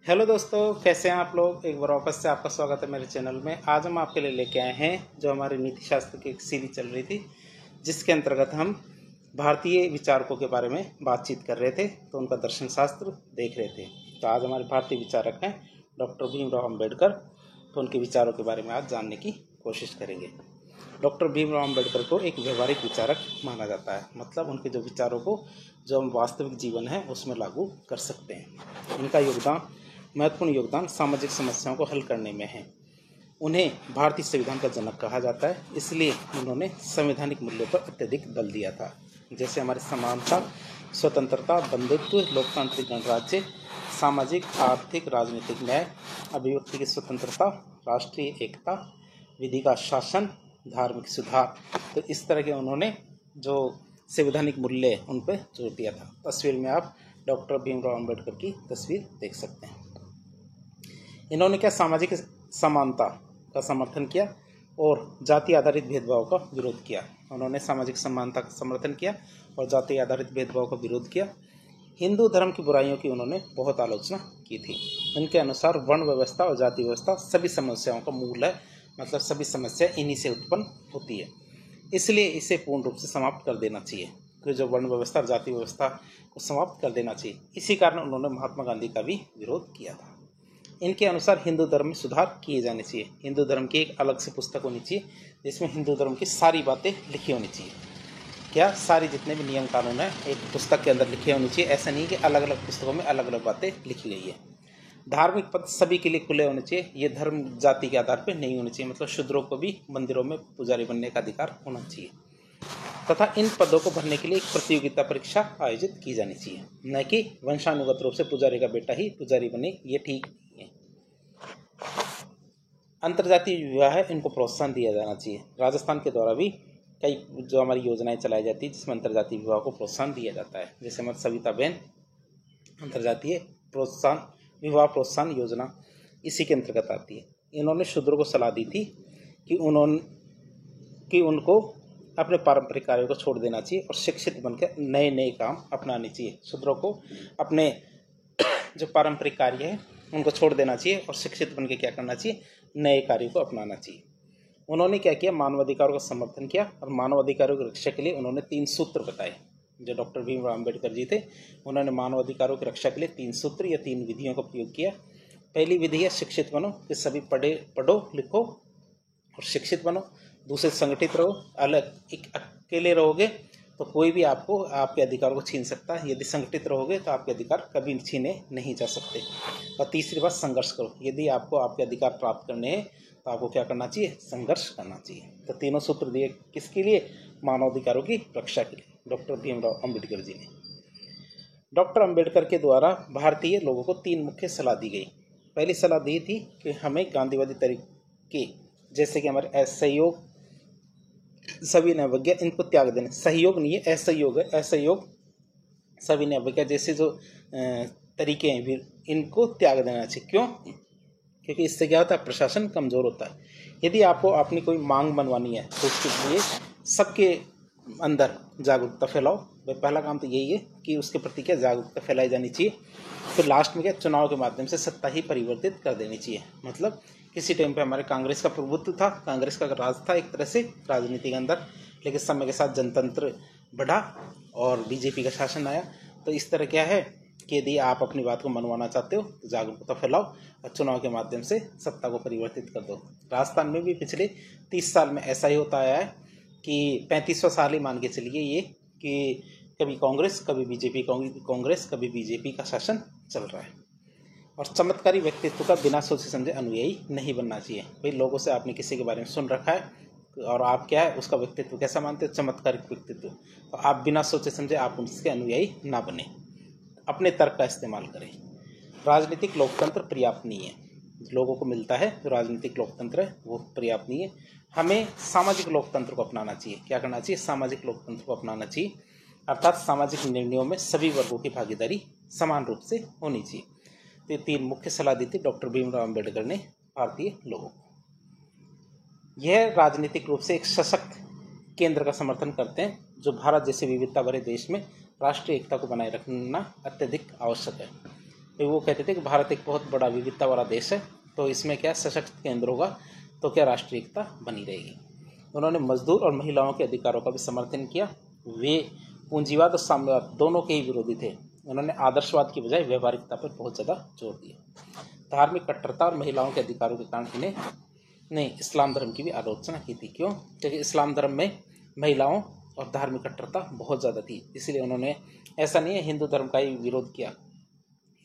Hello दोस्तों, कैसे हैं आप लोग। एक बार वापस से आपका स्वागत है मेरे चैनल में। आज हम आपके लिए लेके आए हैं जो हमारी नीति शास्त्र की एक सीरीज चल रही थी, जिसके अंतर्गत हम भारतीय विचारकों के बारे में बातचीत कर रहे थे, तो उनका दर्शन शास्त्र देख रहे थे। तो आज हमारे भारतीय विचारक हैं डॉक्टर भीमराव अम्बेडकर, तो उनके विचारों के बारे में आज जानने की कोशिश करेंगे। डॉक्टर भीमराव अम्बेडकर को एक व्यवहारिक विचारक माना जाता है, मतलब उनके जो विचारों को जो हम वास्तविक जीवन है उसमें लागू कर सकते हैं। इनका महत्वपूर्ण योगदान सामाजिक समस्याओं को हल करने में है। उन्हें भारतीय संविधान का जनक कहा जाता है, इसलिए उन्होंने संवैधानिक मूल्यों पर अत्यधिक बल दिया था, जैसे हमारे समानता, स्वतंत्रता, बंधुत्व, लोकतांत्रिक गणराज्य, सामाजिक, आर्थिक, राजनीतिक न्याय, अभिव्यक्ति की स्वतंत्रता, राष्ट्रीय एकता, विधि का शासन, धार्मिक सुधार। तो इस तरह के उन्होंने जो संवैधानिक मूल्य उन पर जोर दिया था। तस्वीर में आप डॉक्टर भीमराव अम्बेडकर की तस्वीर देख सकते हैं। इन्होंने क्या सामाजिक समानता का समर्थन किया और जाति आधारित भेदभाव का विरोध किया। उन्होंने सामाजिक समानता का समर्थन किया और जाति आधारित भेदभाव का विरोध किया। हिंदू धर्म की बुराइयों की उन्होंने बहुत आलोचना की थी। उनके अनुसार वर्ण व्यवस्था और जाति व्यवस्था सभी समस्याओं का मूल है, मतलब सभी समस्या इन्हीं से उत्पन्न होती है, इसलिए इसे पूर्ण रूप से समाप्त कर देना चाहिए। तो जो वर्ण व्यवस्था और जाति व्यवस्था को समाप्त कर देना चाहिए, इसी कारण उन्होंने महात्मा गांधी का भी विरोध किया था। इनके अनुसार हिंदू धर्म में सुधार किए जाने चाहिए। हिंदू धर्म की एक अलग से पुस्तक होनी चाहिए, जिसमें हिंदू धर्म की सारी बातें लिखी होनी चाहिए। क्या सारी जितने भी नियम कानून है एक पुस्तक के अंदर लिखे होनी चाहिए। ऐसा नहीं कि अलग अलग पुस्तकों में अलग अलग बातें लिखी गई है। धार्मिक पद सभी के लिए खुले होने चाहिए। ये धर्म जाति के आधार पर नहीं होने चाहिए, मतलब शूद्रों को भी मंदिरों में पुजारी बनने का अधिकार होना चाहिए। तथा इन पदों को भरने के लिए एक प्रतियोगिता परीक्षा आयोजित की जानी चाहिए, न कि वंशानुगत रूप से पुजारी का बेटा ही पुजारी बने। ये ठीक नहीं है। अंतर्जातीय विवाह है, इनको प्रोत्साहन दिया जाना चाहिए। राजस्थान के द्वारा भी कई जो हमारी योजनाएं चलाई जाती है जिसमें अंतर्जातीय विवाह को प्रोत्साहन दिया जाता है, जैसे हमारी सविता बहन अंतर्जातीय विवाह प्रोत्साहन योजना इसी के अंतर्गत आती है। इन्होंने शूद्रों को सलाह दी थी कि उनको अपने पारंपरिक कार्यों को छोड़ देना चाहिए और शिक्षित बनकर नए नए काम अपनाने चाहिए। शूद्रों को अपने जो पारंपरिक कार्य है उनको छोड़ देना चाहिए और शिक्षित बनकर क्या करना चाहिए, नए कार्यों को अपनाना चाहिए। उन्होंने क्या किया, मानवाधिकारों का समर्थन किया और मानवाधिकारों की रक्षा के लिए उन्होंने 3 सूत्र बताए। जो डॉक्टर भीमराव अम्बेडकर जी थे, उन्होंने मानवाधिकारों की रक्षा के लिए 3 सूत्र या 3 विधियों का प्रयोग किया। पहली विधि है शिक्षित बनो, कि सभी पढ़ो लिखो और शिक्षित बनो। दूसरे संगठित रहो, एक अकेले रहोगे तो कोई भी आपको आपके अधिकारों को छीन सकता है, यदि संगठित रहोगे तो आपके अधिकार कभी छीने नहीं जा सकते। और तीसरी बात, संघर्ष करो। यदि आपको आपके अधिकार प्राप्त करने हैं तो आपको क्या करना चाहिए, संघर्ष करना चाहिए। तो तीनों सूत्र दिए किसके लिए, मानवाधिकारों की रक्षा के लिए, डॉक्टर भीमराव अम्बेडकर जी ने। डॉक्टर अम्बेडकर के द्वारा भारतीय लोगों को 3 मुख्य सलाह दी गई। पहली सलाह दी थी कि हमें गांधीवादी तरीके, जैसे कि हमारे असहयोग, सविनय अवज्ञा, इनको त्याग देना। सहयोग नहीं है, असहयोग है। असहयोग, सविनय अवज्ञा जैसे जो तरीके हैं इनको त्याग देना चाहिए। क्यों? क्योंकि इससे क्या होता है, प्रशासन कमजोर होता है। यदि आपको अपनी कोई मांग बनवानी है तो उसके लिए सबके अंदर जागरूकता फैलाओ। पहला काम तो यही है कि उसके प्रति क्या जागरूकता फैलाई जानी चाहिए। फिर लास्ट में क्या, चुनाव के माध्यम से सत्ता ही परिवर्तित कर देनी चाहिए। मतलब किसी टाइम पे हमारे कांग्रेस का प्रभुत्व था, कांग्रेस का राज था एक तरह से राजनीति के अंदर, लेकिन समय के साथ जनतंत्र बढ़ा और बीजेपी का शासन आया। तो इस तरह क्या है कि यदि आप अपनी बात को मनवाना चाहते हो तो जागरूकता फैलाओ और चुनाव के माध्यम से सत्ता को परिवर्तित कर दो। राजस्थान में भी पिछले 30 साल में ऐसा ही होता आया है कि 35वां साल ही मान के चलिए ये, कि कभी कांग्रेस कभी बीजेपी, कांग्रेस कभी बीजेपी का शासन चल रहा है। और चमत्कारी व्यक्तित्व का बिना सोचे समझे अनुयायी नहीं बनना चाहिए। भाई लोगों से आपने किसी के बारे में सुन रखा है और आप क्या है उसका व्यक्तित्व कैसा मानते हो, चमत्कारिक व्यक्तित्व, तो आप बिना सोचे समझे आप उसके अनुयायी ना बने, अपने तर्क का इस्तेमाल करें। राजनीतिक लोकतंत्र पर्याप्त नहीं है, लोगों को मिलता है जो राजनीतिक लोकतंत्र है वो पर्याप्त नहीं है। हमें सामाजिक लोकतंत्र को अपनाना चाहिए। क्या करना चाहिए, सामाजिक लोकतंत्र को अपनाना चाहिए, अर्थात सामाजिक निर्णयों में सभी वर्गों की भागीदारी समान रूप से होनी चाहिए। तो ये 3 मुख्य सलाह दी थी डॉक्टर भीमराव अम्बेडकर ने भारतीय लोगों को। यह राजनीतिक रूप से एक सशक्त केंद्र का समर्थन करते हैं, जो भारत जैसे विविधता भरे देश में राष्ट्रीय एकता को बनाए रखना अत्यधिक आवश्यक है। वो कहते थे कि भारत एक बहुत बड़ा विविधता वाला देश है, तो इसमें क्या सशक्त केंद्र होगा तो क्या राष्ट्रीय एकता बनी रहेगी। उन्होंने मजदूर और महिलाओं के अधिकारों का भी समर्थन किया। वे पूंजीवाद और साम्यवाद दोनों के ही विरोधी थे। उन्होंने आदर्शवाद की बजाय व्यवहारिकता पर बहुत ज़्यादा जोर दिया। धार्मिक कट्टरता और महिलाओं के अधिकारों के कारण इन्हें ने इस्लाम धर्म की भी आलोचना की थी। क्यों? क्योंकि इस्लाम धर्म में महिलाओं और धार्मिक कट्टरता बहुत ज़्यादा थी, इसलिए उन्होंने, ऐसा नहीं है हिंदू धर्म का ही विरोध किया,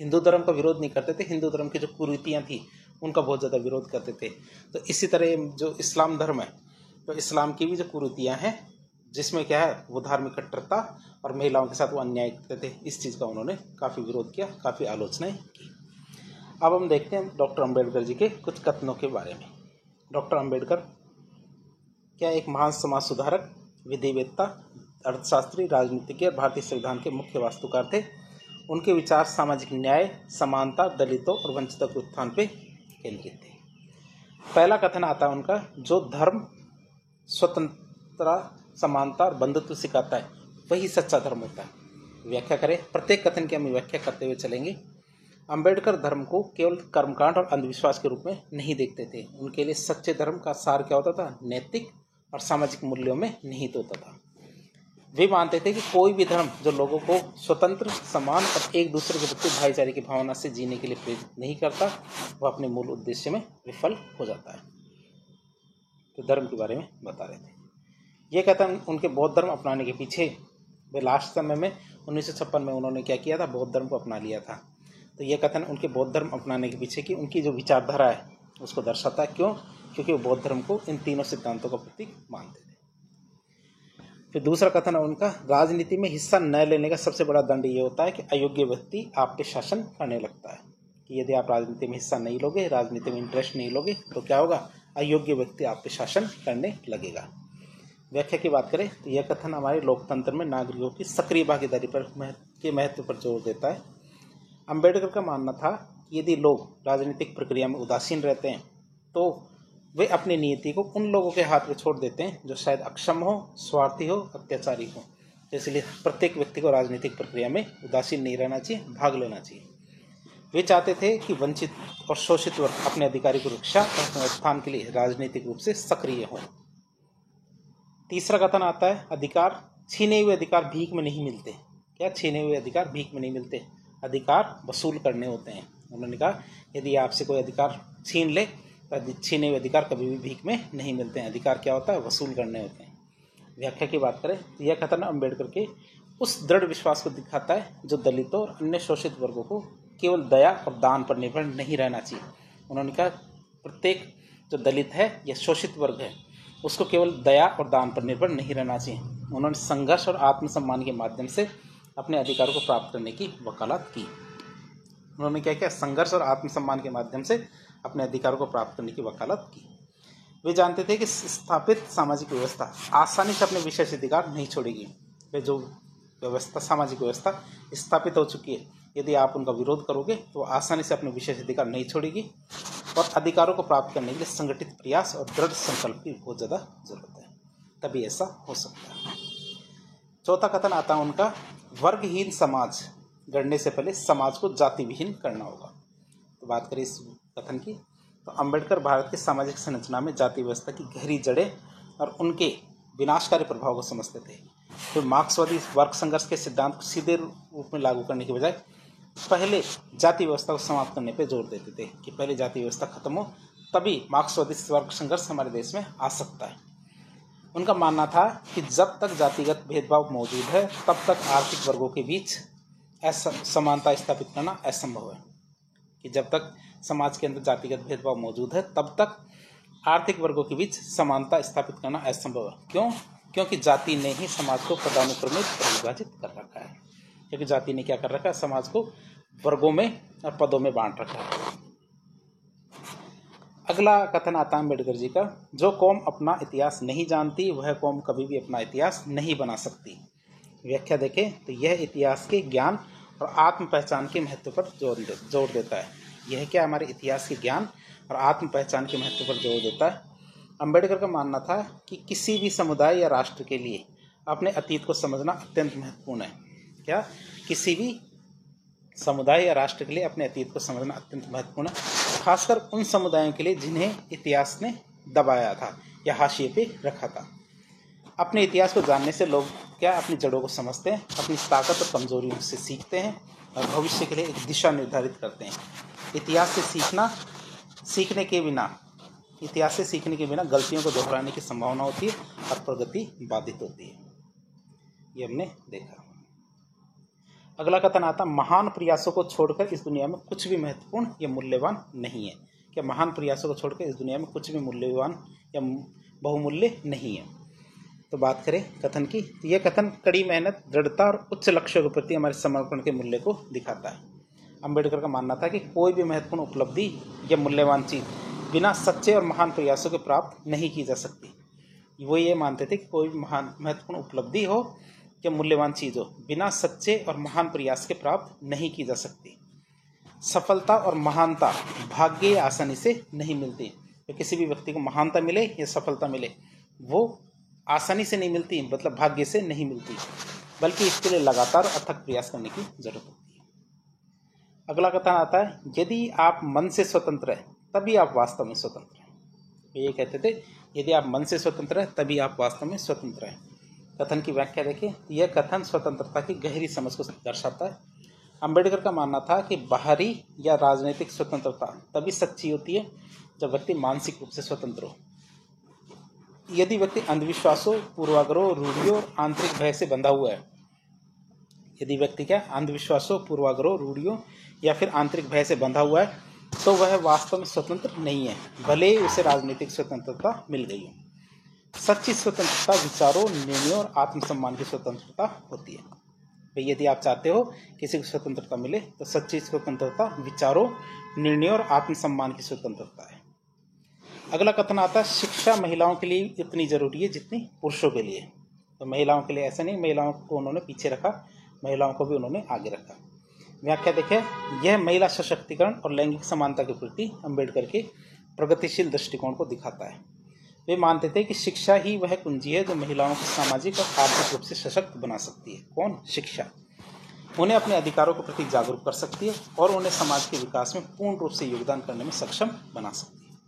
हिंदू धर्म का विरोध नहीं करते थे, हिंदू धर्म की जो कुरीतियाँ थी उनका बहुत ज़्यादा विरोध करते थे। तो इसी तरह जो इस्लाम धर्म है, तो इस्लाम की भी जो कुरीतियाँ हैं जिसमें क्या है वो धार्मिक कट्टरता और महिलाओं के साथ वो अन्याय करते थे, इस चीज़ का उन्होंने काफ़ी विरोध किया, काफ़ी आलोचनाएं की। अब हम देखते हैं डॉक्टर अम्बेडकर जी के कुछ कथनों के बारे में। डॉक्टर अम्बेडकर क्या एक महान समाज सुधारक, विधिवेत्ता, अर्थशास्त्री, राजनीतिज्ञ और भारतीय संविधान के मुख्य वास्तुकार थे। उनके विचार सामाजिक न्याय, समानता, दलितों और वंचितों के उत्थान पे केंद्रित थे। पहला कथन आता है उनका, जो धर्म स्वतंत्रता, समानता और बंधुत्व सिखाता है वही सच्चा धर्म होता है। व्याख्या करें, प्रत्येक कथन की हम व्याख्या करते हुए चलेंगे। अंबेडकर धर्म को केवल कर्मकांड और अंधविश्वास के रूप में नहीं देखते थे। उनके लिए सच्चे धर्म का सार क्या होता था? नैतिक और सामाजिक मूल्यों में निहित होता था। वे मानते थे कि कोई भी धर्म जो लोगों को स्वतंत्र, समान और एक दूसरे के प्रति भाईचारे की भावना से जीने के लिए प्रेरित नहीं करता, वह अपने मूल उद्देश्य में विफल हो जाता है। तो धर्म के बारे में बता रहे थे। ये कथन उनके बौद्ध धर्म अपनाने के पीछे, वे लास्ट समय में 1956 में उन्होंने क्या किया था? बौद्ध धर्म को अपना लिया था। तो ये कथन उनके बौद्ध धर्म अपनाने के पीछे की उनकी जो विचारधारा है उसको दर्शाता है। क्यों? क्योंकि वो बौद्ध धर्म को इन तीनों सिद्धांतों का प्रतीक मानते थे। फिर दूसरा कथन है उनका, राजनीति में हिस्सा न लेने का सबसे बड़ा दंड ये होता है कि अयोग्य व्यक्ति आप पे शासन करने लगता है। कि यदि आप राजनीति में हिस्सा नहीं लोगे, राजनीति में इंटरेस्ट नहीं लोगे, तो क्या होगा? अयोग्य व्यक्ति आप पे शासन करने लगेगा। व्याख्या की बात करें तो यह कथन हमारे लोकतंत्र में नागरिकों की सक्रिय भागीदारी के महत्व पर जोर देता है। अंबेडकर का मानना था कि यदि लोग राजनीतिक प्रक्रिया में उदासीन रहते हैं तो वे अपनी नीति को उन लोगों के हाथ में छोड़ देते हैं जो शायद अक्षम हो, स्वार्थी हो, अत्याचारी हो। इसलिए प्रत्येक व्यक्ति को राजनीतिक प्रक्रिया में उदासीन नहीं रहना चाहिए, भाग लेना चाहिए। वे चाहते थे कि वंचित और शोषित वर्ग अपने अधिकारी की रक्षा और उत्थान के लिए राजनीतिक रूप से सक्रिय हों। तीसरा कथन आता है, अधिकार, छीने हुए अधिकार भीख में नहीं मिलते। क्या? छीने हुए अधिकार भीख में नहीं मिलते, अधिकार वसूल करने होते हैं। उन्होंने कहा यदि आपसे कोई अधिकार छीन ले तो छीने हुए अधिकार कभी भी भीख में नहीं मिलते हैं। अधिकार क्या होता है? वसूल करने होते हैं। व्याख्या की बात करें तो यह कथन अम्बेडकर के उस दृढ़ विश्वास को दिखाता है जो दलितों और अन्य शोषित वर्गों को केवल दया और दान पर निर्भर नहीं रहना चाहिए। उन्होंने कहा प्रत्येक जो दलित है या शोषित वर्ग है उसको केवल दया और दान पर निर्भर नहीं रहना चाहिए। उन्होंने संघर्ष और आत्मसम्मान के माध्यम से अपने अधिकारों को प्राप्त करने की वकालत की। उन्होंने क्या किया? संघर्ष और आत्मसम्मान के माध्यम से अपने अधिकारों को प्राप्त करने की वकालत की। वे जानते थे कि स्थापित सामाजिक व्यवस्था आसानी से अपने विशेष अधिकार नहीं छोड़ेगी। वे जो व्यवस्था, सामाजिक व्यवस्था स्थापित हो चुकी है, यदि आप उनका विरोध करोगे तो आसानी से अपने विशेष अधिकार नहीं छोड़ेगी और अधिकारों को प्राप्त करने के लिए संगठित प्रयास और दृढ़ संकल्प की बहुत ज़्यादा जरूरत है, तभी ऐसा हो सकता है। चौथा कथन आता है उनका, वर्गहीन समाज गढ़ने से पहले समाज को जाति विहीन करना होगा। तो बात करें इस कथन की तो अंबेडकर भारत के सामाजिक संरचना में जाति व्यवस्था की गहरी जड़ें और उनके विनाशकारी प्रभाव को समझते थे। तो मार्क्सवादी वर्ग संघर्ष के सिद्धांत को सीधे रूप में लागू करने के बजाय पहले जाति व्यवस्था को समाप्त करने पर जोर देते थे कि पहले जाति व्यवस्था खत्म हो, तभी मार्क्सवादी वर्ग संघर्ष हमारे देश में आ सकता है। उनका मानना था कि जब तक जातिगत भेदभाव मौजूद है तब तक आर्थिक वर्गों के बीच समानता स्थापित करना असंभव है। कि जब तक समाज के अंदर जातिगत भेदभाव मौजूद है तब तक आर्थिक वर्गों के बीच समानता स्थापित करना असंभव है। क्यों? क्योंकि जाति ने ही समाज को पदानुक्रमित विभाजित कर रखा है। क्योंकि जाति ने क्या कर रखा है? समाज को वर्गों में और पदों में बांट रखा है। अगला कथन आता है अम्बेडकर जी का, जो कौम अपना इतिहास नहीं जानती वह कौम कभी भी अपना इतिहास नहीं बना सकती। व्याख्या देखें तो यह इतिहास के ज्ञान और आत्म पहचान के महत्व पर जोर देता है। यह क्या? हमारे इतिहास के ज्ञान और आत्म पहचान के महत्व पर जोर देता है। अम्बेडकर का मानना था कि किसी भी समुदाय या राष्ट्र के लिए अपने अतीत को समझना अत्यंत महत्वपूर्ण है। क्या? किसी भी समुदाय या राष्ट्र के लिए अपने अतीत को समझना अत्यंत महत्वपूर्ण है, खासकर उन समुदायों के लिए जिन्हें इतिहास ने दबाया था या हाशिए पे रखा था। अपने इतिहास को जानने से लोग क्या अपनी जड़ों को समझते हैं, अपनी ताकत और कमजोरियों से सीखते हैं और भविष्य के लिए एक दिशा निर्धारित करते हैं। इतिहास से सीखने के बिना गलतियों को दोहराने की संभावना होती है और प्रगति बाधित होती है। ये हमने देखा। अगला कथन आता, महान प्रयासों को छोड़कर इस दुनिया में कुछ भी महत्वपूर्ण या मूल्यवान नहीं है। क्या महान प्रयासों को छोड़कर इस दुनिया में कुछ भी मूल्यवान या बहुमूल्य नहीं है। तो बात करें कथन की, तो यह कथन कड़ी मेहनत, दृढ़ता और उच्च लक्ष्यों के प्रति हमारे समर्पण के मूल्य को दिखाता है। अम्बेडकर का मानना था कि कोई भी महत्वपूर्ण उपलब्धि या मूल्यवान चीज बिना सच्चे और महान प्रयासों के प्राप्त नहीं की जा सकती। वो ये मानते थे कि कोई भी महान महत्वपूर्ण उपलब्धि हो या मूल्यवान चीज हो, बिना सच्चे और महान प्रयास के प्राप्त नहीं की जा सकती। सफलता और महानता भाग्य या आसानी से नहीं मिलती। तो किसी भी व्यक्ति को महानता मिले या सफलता मिले, वो आसानी से नहीं मिलती, मतलब भाग्य से नहीं मिलती, बल्कि इसके लिए लगातार अथक प्रयास करने की जरूरत होती है। अगला कथन आता है, यदि आप मन से स्वतंत्र हैं तभी आप वास्तव में स्वतंत्र हैं। ये कहते थे, यदि आप मन से स्वतंत्र हैं तभी आप वास्तव में स्वतंत्र हैं। कथन की व्याख्या देखिए, यह कथन स्वतंत्रता की गहरी समझ को दर्शाता है। अम्बेडकर का मानना था कि बाहरी या राजनीतिक स्वतंत्रता तभी सच्ची होती है जब व्यक्ति मानसिक रूप से स्वतंत्र हो। यदि व्यक्ति अंधविश्वासों, पूर्वाग्रहों, रूढ़ियों और आंतरिक भय से बंधा हुआ है, यदि व्यक्ति क्या अंधविश्वासों, पूर्वाग्रहों, रूढ़ियों या फिर आंतरिक भय से बंधा हुआ है, तो वह वास्तव में स्वतंत्र नहीं है, भले ही उसे राजनीतिक स्वतंत्रता मिल गई हो। सच्ची स्वतंत्रता विचारों, निर्णयों और आत्मसम्मान की स्वतंत्रता होती है। भाई यदि आप चाहते हो किसी को स्वतंत्रता मिले, तो सच्ची स्वतंत्रता विचारों, निर्णयों और आत्मसम्मान की स्वतंत्रता है। अगला कथन आता है, शिक्षा महिलाओं के लिए इतनी जरूरी है जितनी पुरुषों के लिए। तो महिलाओं के लिए ऐसा नहीं, महिलाओं को उन्होंने पीछे रखा, महिलाओं को भी उन्होंने आगे रखा। व्याख्या देखिए, यह महिला सशक्तिकरण और लैंगिक समानता के प्रति अम्बेडकर के प्रगतिशील दृष्टिकोण को दिखाता है। वे मानते थे कि शिक्षा ही वह कुंजी है जो महिलाओं को सामाजिक और आर्थिक रूप से सशक्त बना सकती है। कौन? शिक्षा। उन्हें अपने अधिकारों के प्रति जागरूक कर सकती है और उन्हें समाज के विकास में पूर्ण रूप से योगदान करने में सक्षम बना सकती है।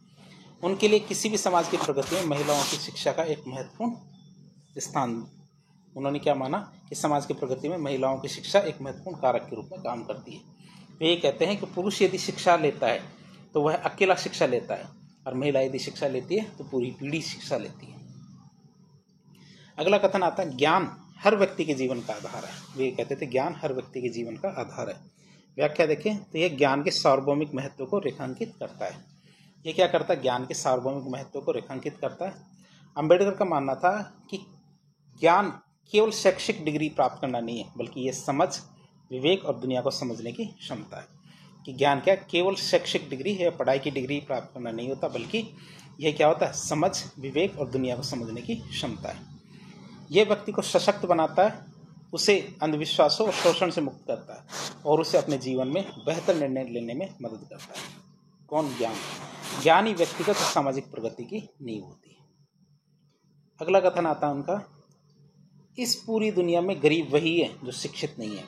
उनके लिए किसी भी समाज की प्रगति में महिलाओं की शिक्षा का एक महत्वपूर्ण स्थान। उन्होंने क्या माना कि समाज की प्रगति में महिलाओं की शिक्षा एक महत्वपूर्ण कारक के रूप में काम करती है। वे ये कहते हैं कि पुरुष यदि शिक्षा लेता है तो वह अकेला शिक्षा लेता है, और महिला यदि शिक्षा लेती है तो पूरी पीढ़ी शिक्षा लेती है। अगला कथन आता है, ज्ञान हर व्यक्ति के जीवन का आधार है। वे कहते थे ज्ञान हर व्यक्ति के जीवन का आधार है। व्याख्या देखें तो यह ज्ञान के सार्वभौमिक महत्व को रेखांकित करता है। ये क्या करता है? ज्ञान के सार्वभौमिक महत्व को रेखांकित करता है। अम्बेडकर का मानना था कि ज्ञान केवल शैक्षिक डिग्री प्राप्त करना नहीं है, बल्कि ये समझ, विवेक और दुनिया को समझने की क्षमता है। कि ज्ञान क्या केवल शैक्षिक डिग्री है, पढ़ाई की डिग्री प्राप्त करना नहीं होता, बल्कि यह क्या होता है? समझ, विवेक और दुनिया को समझने की क्षमता है। यह व्यक्ति को सशक्त बनाता है, उसे अंधविश्वासों और शोषण से मुक्त करता है और उसे अपने जीवन में बेहतर निर्णय लेने में मदद करता है। कौन? ज्ञान। ज्ञान ही व्यक्तिगत और सामाजिक प्रगति की नींव होती है। अगला कथन आता है उनका, इस पूरी दुनिया में गरीब वही है जो शिक्षित नहीं है,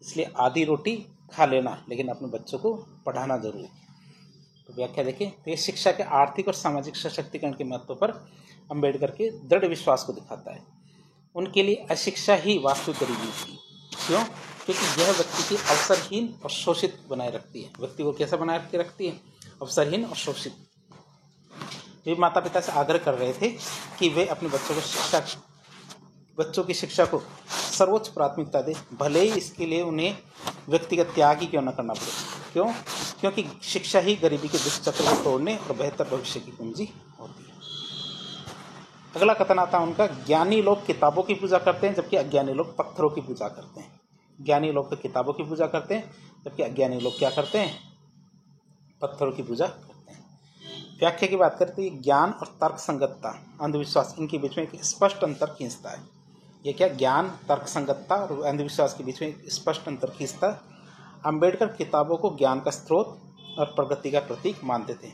इसलिए आधी रोटी खा लेना लेकिन अपने बच्चों को पढ़ाना जरूरी है। तो व्याख्या देखें तो ये शिक्षा के आर्थिक और सामाजिक सशक्तिकरण के महत्व पर अम्बेडकर के दृढ़ विश्वास को दिखाता है। उनके लिए अशिक्षा ही वास्तविक गरीबी थी। क्यों? क्योंकि यह व्यक्ति की अवसरहीन और शोषित बनाए रखती है। व्यक्ति को कैसा बनाए के रखती है? अवसरहीन और शोषित। वे माता पिता से आग्रह कर रहे थे कि वे अपने बच्चों की शिक्षा को सर्वोच्च प्राथमिकता दें, भले ही इसके लिए उन्हें व्यक्तिगत त्याग ही क्यों न करना पड़े। क्यों? क्योंकि शिक्षा ही गरीबी के दुष्चक्र को तोड़ने और बेहतर भविष्य की कुंजी होती है। अगला कथन आता है उनका, ज्ञानी लोग किताबों की पूजा करते हैं जबकि अज्ञानी लोग पत्थरों की पूजा करते हैं। ज्ञानी लोग तो किताबों की पूजा करते हैं जबकि अज्ञानी लोग क्या करते हैं? पत्थरों की पूजा करते हैं। व्याख्या की बात करते हैं, ज्ञान और तर्क संगतता, अंधविश्वास, इनके बीच में एक स्पष्ट अंतर खींचता है। ये क्या? ज्ञान, तर्क संगतता और अंधविश्वास के बीच में एक स्पष्ट अंतर खींचता है। अम्बेडकर किताबों को ज्ञान का स्रोत और प्रगति का प्रतीक मानते थे,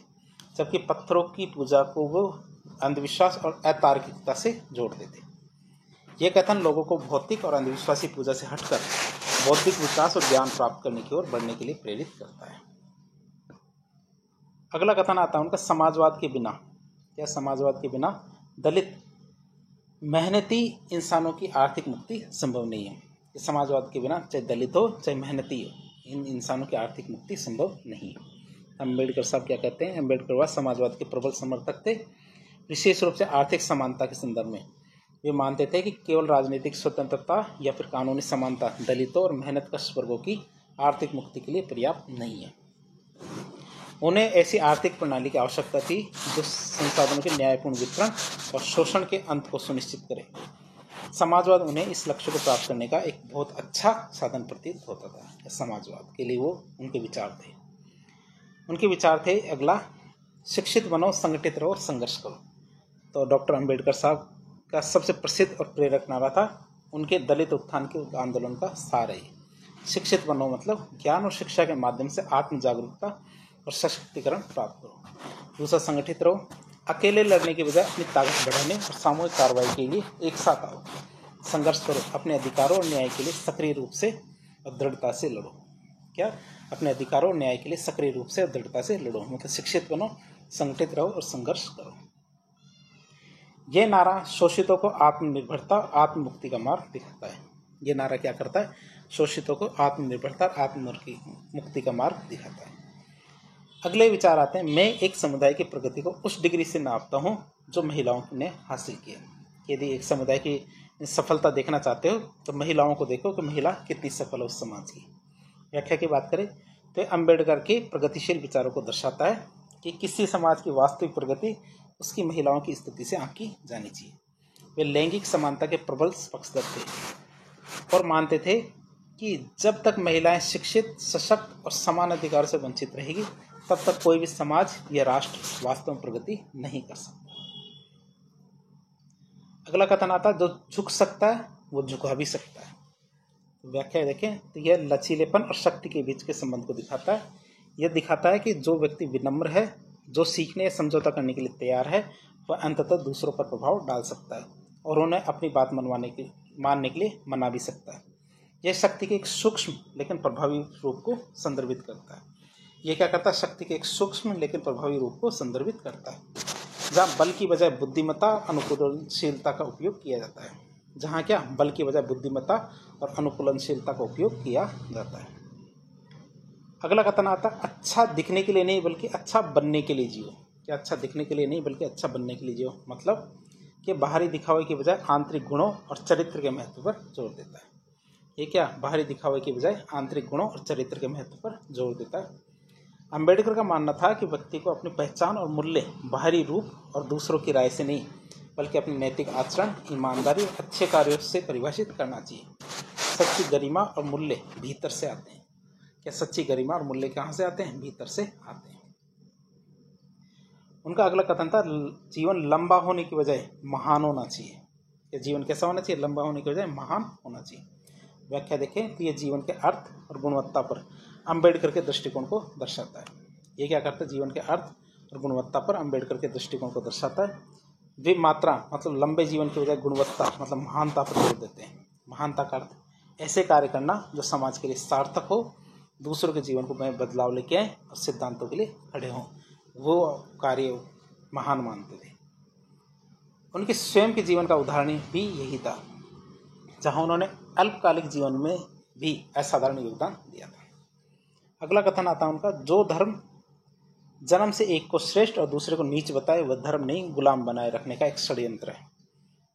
जबकि पत्थरों की पूजा को वो अंधविश्वास और अतार्किकता से जोड़ते थे। ये कथन लोगों को भौतिक और अंधविश्वासी पूजा से हटकर बौद्धिक विकास और ज्ञान प्राप्त करने की ओर बढ़ने के लिए प्रेरित करता है। अगला कथन आता है उनका, समाजवाद के बिना, क्या समाजवाद के बिना दलित मेहनती इंसानों की आर्थिक मुक्ति संभव नहीं है। समाजवाद के बिना चाहे दलित हो चाहे मेहनती हो, इन इंसानों की आर्थिक मुक्ति संभव नहीं है। अम्बेडकर साहब क्या कहते हैं? अम्बेडकर समाजवाद के प्रबल समर्थक थे, विशेष रूप से आर्थिक समानता के संदर्भ में। वे मानते थे कि केवल राजनीतिक स्वतंत्रता या फिर कानूनी समानता दलितों और मेहनत कश वर्गों की आर्थिक मुक्ति के लिए पर्याप्त नहीं है। उन्हें ऐसी आर्थिक प्रणाली की आवश्यकता थी जो संसाधनों के न्यायपूर्ण वितरण और शोषण के अंत को सुनिश्चित करे। समाजवाद उन्हें इस लक्ष्य को प्राप्त करने का एक बहुत अच्छा साधन प्रतीत होता था। समाजवाद के लिए वो उनके विचार थे। उनके विचार थे, अगला, शिक्षित बनो, संगठित रहो, संघर्ष करो। तो डॉक्टर अंबेडकर साहब का सबसे प्रसिद्ध और प्रेरक नारा था उनके दलित उत्थान के आंदोलन का सार है। शिक्षित बनो मतलब ज्ञान और शिक्षा के माध्यम से आत्म जागरूकता और सशक्तिकरण प्राप्त करो। दूसरा, संगठित रहो, अकेले लड़ने के बजाय अपनी ताकत बढ़ाने और सामूहिक कार्रवाई के लिए एक साथ आओ। संघर्ष करो, अपने अधिकारों और न्याय के लिए सक्रिय रूप से और दृढ़ता से लड़ो। क्या? अपने अधिकारों और न्याय के लिए सक्रिय रूप से और दृढ़ता से लड़ो, मतलब शिक्षित बनो, संगठित रहो और संघर्ष करो। यह नारा शोषितों को आत्मनिर्भरता और आत्ममुक्ति का मार्ग दिखाता है। यह नारा क्या करता है? शोषितों को आत्मनिर्भरता और आत्ममुक्ति का मार्ग दिखाता है। अगले विचार आते हैं, मैं एक समुदाय की प्रगति को उस डिग्री से नापता हूँ जो महिलाओं ने हासिल किया। यदि एक समुदाय की सफलता देखना चाहते हो तो महिलाओं को देखो कि महिला कितनी सफल है उस समाज की। व्याख्या की बात करें तो अम्बेडकर के प्रगतिशील विचारों को दर्शाता है कि किसी समाज की वास्तविक प्रगति उसकी महिलाओं की स्थिति से आंकी जानी चाहिए। वे लैंगिक समानता के प्रबल पक्षधर थे और मानते थे कि जब तक महिलाएं शिक्षित, सशक्त और समान अधिकार से वंचित रहेगी तब तक कोई भी समाज या राष्ट्र वास्तव में प्रगति नहीं कर सकता। अगला कथन आता है, जो झुक सकता है वो झुका भी सकता है। व्याख्या देखें तो यह लचीलेपन और शक्ति के बीच के संबंध को दिखाता है। यह दिखाता है कि जो व्यक्ति विनम्र है, जो सीखने या समझौता करने के लिए तैयार है, वह अंततः दूसरों पर प्रभाव डाल सकता है और उन्हें अपनी बात मानने के लिए मना भी सकता है। यह शक्ति के एक सूक्ष्म लेकिन प्रभावी रूप को संदर्भित करता है। यह क्या करता है? शक्ति के एक सूक्ष्म लेकिन प्रभावी रूप को संदर्भित करता है, जहाँ बल की बजाय बुद्धिमत्ता, अनुकूलनशीलता का उपयोग किया जाता है। जहाँ क्या? बल की बजाय बुद्धिमत्ता और अनुकूलनशीलता का उपयोग किया जाता है। अगला कथन आता है, अच्छा दिखने के लिए नहीं बल्कि अच्छा बनने के लिए जियो। क्या? अच्छा दिखने के लिए नहीं बल्कि अच्छा बनने के लिए जियो, मतलब कि बाहरी दिखावे की बजाय आंतरिक गुणों और चरित्र के महत्व पर जोर देता है। ये क्या? बाहरी दिखावे की बजाय आंतरिक गुणों और चरित्र के महत्व पर जोर देता है। अम्बेडकर का मानना था कि व्यक्ति को अपनी पहचान और मूल्य बाहरी रूप और दूसरों की राय से नहीं बल्कि अपने नैतिक आचरण, ईमानदारी और अच्छे कार्यों से परिभाषित करना चाहिए। सच्ची गरिमा और मूल्य भीतर से आते हैं। क्या? सच्ची गरिमा और मूल्य कहाँ से आते हैं? भीतर से आते हैं। उनका अगला कथन था, जीवन लंबा होने की बजाय महान होना चाहिए। ये जीवन कैसा होना चाहिए? लंबा होने की बजाय महान होना चाहिए। व्याख्या देखें तो ये जीवन के अर्थ और गुणवत्ता पर अम्बेडकर के दृष्टिकोण को दर्शाता है। ये क्या करता है? जीवन के अर्थ और गुणवत्ता पर अम्बेडकर के दृष्टिकोण को दर्शाता है। वे मात्रा मतलब लंबे जीवन की बजाय गुणवत्ता मतलब महानता पर जोर देते हैं। महानता का अर्थ ऐसे कार्य करना जो समाज के लिए सार्थक हो, दूसरों के जीवन को में बदलाव लेके आए और सिद्धांतों के लिए खड़े हों, वो कार्य महान मानते थे। उनके स्वयं के जीवन का उदाहरण भी यही था, जहां उन्होंने अल्पकालिक जीवन में भी असाधारण योगदान दिया था। अगला कथन आता है उनका, जो धर्म जन्म से एक को श्रेष्ठ और दूसरे को नीच बताए वह धर्म नहीं, गुलाम बनाए रखने का एक षड्यंत्र है।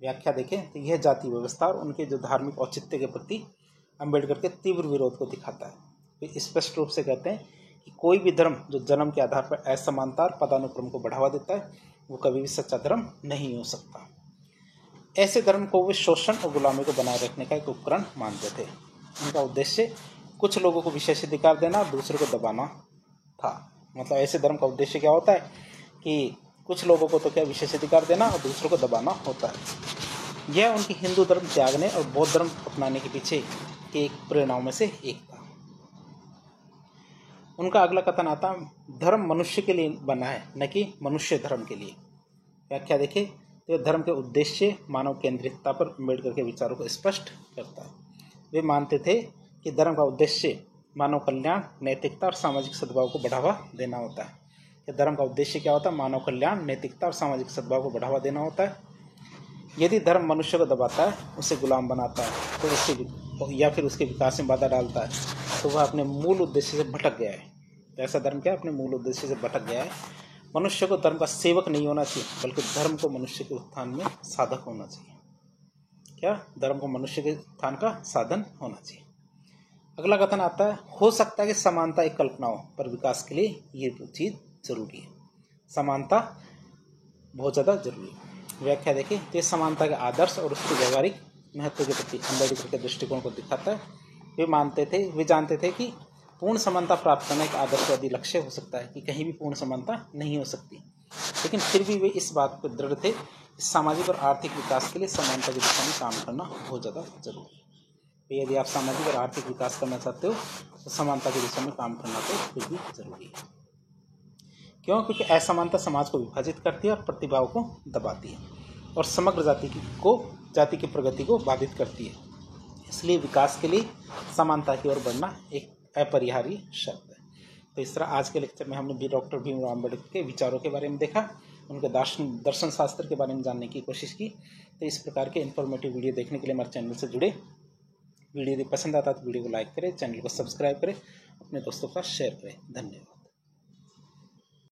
व्याख्या देखें तो यह जाति व्यवस्था और उनके जो धार्मिक औचित्य के प्रति अम्बेडकर के तीव्र विरोध को दिखाता है। वे स्पष्ट रूप से कहते हैं कि कोई भी धर्म जो जन्म के आधार पर असमानता और पदानुक्रम को बढ़ावा देता है वो कभी भी सच्चा धर्म नहीं हो सकता। ऐसे धर्म को वे शोषण और गुलामी को बनाए रखने का एक उपकरण मानते थे। उनका उद्देश्य कुछ लोगों को विशेषाधिकार देना और दूसरों को दबाना था। मतलब ऐसे धर्म का उद्देश्य क्या होता है कि कुछ लोगों को तो क्या विशेषाधिकार देना और दूसरों को दबाना होता है। यह उनकी हिंदू धर्म त्यागने और बौद्ध धर्म अपनाने के पीछे के एक प्रेरणाओं में से एक था। उनका अगला कथन आता है, धर्म मनुष्य के लिए बना है न कि मनुष्य धर्म के लिए। व्याख्या देखें तो धर्म के उद्देश्य मानव केंद्रितता पर अम्बेडकर के विचारों को स्पष्ट करता है। वे मानते थे कि धर्म का उद्देश्य मानव कल्याण, नैतिकता और सामाजिक सद्भाव को बढ़ावा देना होता है। कि धर्म का उद्देश्य क्या होता है? मानव कल्याण, नैतिकता और सामाजिक सद्भाव को बढ़ावा देना होता है। यदि धर्म मनुष्य को दबाता है, उसे गुलाम बनाता है, तो उसके या फिर उसके विकास में बाधा डालता है, तो वह अपने मूल उद्देश्य से भटक गया है। तो ऐसा धर्म क्या है? अपने मूल उद्देश्य से भटक गया है। मनुष्य को धर्म का सेवक नहीं होना चाहिए, बल्कि धर्म को मनुष्य के उत्थान में साधक होना चाहिए। क्या? धर्म को मनुष्य के उत्थान का साधन होना चाहिए। अगला कथन आता है, हो सकता है कि समानता एक कल्पना हो, पर विकास के लिए ये चीज जरूरी है। समानता बहुत ज़्यादा जरूरी है। व्याख्या देखिए, तो समानता के आदर्श और उसके व्यवहारिक महत्व के प्रति अम्बेडकर के दृष्टिकोण को दिखाता है। वे जानते थे कि पूर्ण समानता प्राप्त करना एक आदर्शवादी लक्ष्य हो सकता है, कि कहीं भी पूर्ण समानता नहीं हो सकती, लेकिन फिर भी वे इस बात पर दृढ़ थे कि सामाजिक और आर्थिक विकास के लिए समानता की दिशा में काम करना बहुत ज़्यादा जरूरी है। तो यदि आप सामाजिक और आर्थिक विकास करना चाहते हो तो समानता की दिशा में काम करना तो फिर भी जरूरी है। क्यों? क्योंकि असमानता समाज को विभाजित करती है और प्रतिभाओं को दबाती है और समग्र जाति की प्रगति को बाधित करती है। इसलिए विकास के लिए समानता की ओर बढ़ना एक अपरिहार्य शर्त है। तो इस तरह आज के लेक्चर में हमने भी डॉक्टर भीमराव अम्बेडकर के विचारों के बारे में देखा, उनके दर्शन शास्त्र के बारे में जानने की कोशिश की। तो इस प्रकार के इन्फॉर्मेटिव वीडियो देखने के लिए हमारे चैनल से जुड़े। वीडियो यदि पसंद आता है तो वीडियो को लाइक करें, चैनल को सब्सक्राइब करें, अपने दोस्तों का शेयर करें। धन्यवाद।